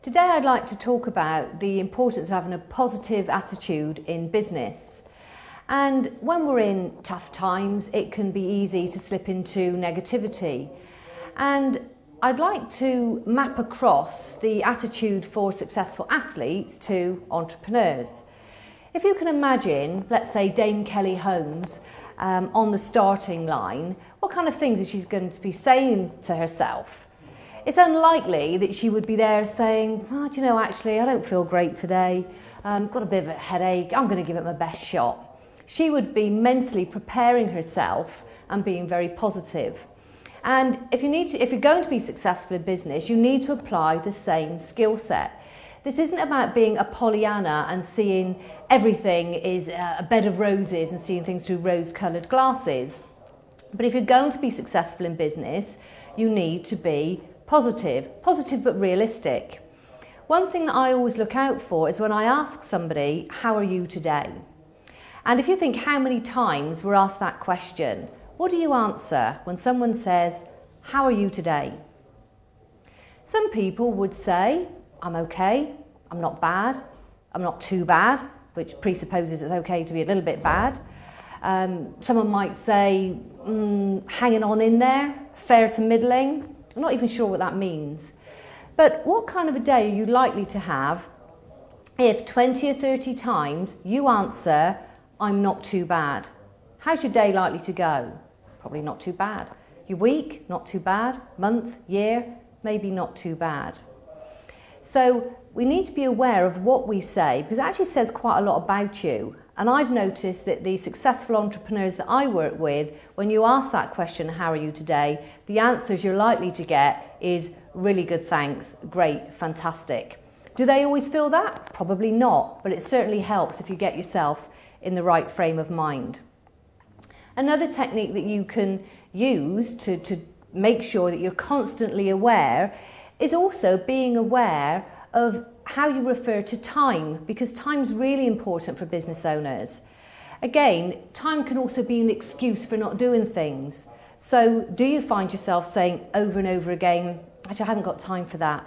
Today I'd like to talk about the importance of having a positive attitude in business. And when we're in tough times, it can be easy to slip into negativity. And I'd like to map across the attitude for successful athletes to entrepreneurs. If you can imagine, let's say Dame Kelly Holmes on the starting line, what kind of things is she going to be saying to herself? It's unlikely that she would be there saying, do you know, actually, I don't feel great today. Got a bit of a headache. I'm going to give it my best shot. She would be mentally preparing herself and being very positive. And if you're going to be successful in business, you need to apply the same skill set. This isn't about being a Pollyanna and seeing everything is a bed of roses and seeing things through rose-coloured glasses. But if you're going to be successful in business, you need to be positive but realistic. One thing that I always look out for is when I ask somebody, how are you today? And if you think how many times we're asked that question, what do you answer when someone says, how are you today? Some people would say, I'm okay, I'm not bad, I'm not too bad, which presupposes it's okay to be a little bit bad. Someone might say, hanging on in there, fair to middling. I'm not even sure what that means. But what kind of a day are you likely to have if 20 or 30 times you answer, I'm not too bad? How's your day likely to go? Probably not too bad. Your week? Not too bad. Month? Year? Maybe not too bad. So we need to be aware of what we say, because it actually says quite a lot about you. And I've noticed that the successful entrepreneurs that I work with, when you ask that question, how are you today, the answers you're likely to get is really good, thanks, great, fantastic. Do they always feel that? Probably not, but it certainly helps if you get yourself in the right frame of mind. Another technique that you can use to make sure that you're constantly aware is also being aware of how you refer to time, because time's really important for business owners. Again, time can also be an excuse for not doing things. So do you find yourself saying over and over again, actually I haven't got time for that.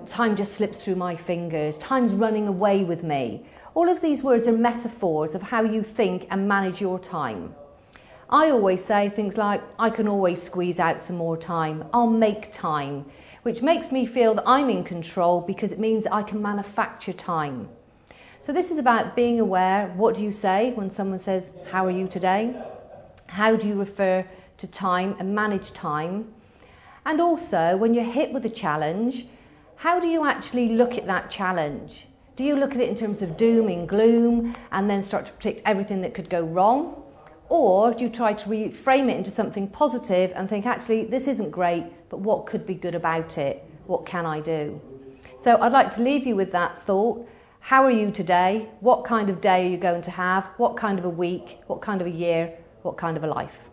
Time just slips through my fingers. Time's running away with me. All of these words are metaphors of how you think and manage your time. I always say things like, I can always squeeze out some more time. I'll make time, which makes me feel that I'm in control because it means that I can manufacture time. So this is about being aware. What do you say when someone says, how are you today? How do you refer to time and manage time? And also, when you're hit with a challenge, how do you actually look at that challenge? Do you look at it in terms of doom and gloom and then start to predict everything that could go wrong? Or do you try to reframe it into something positive and think, actually, this isn't great, but what could be good about it? What can I do? So I'd like to leave you with that thought. How are you today? What kind of day are you going to have? What kind of a week? What kind of a year? What kind of a life?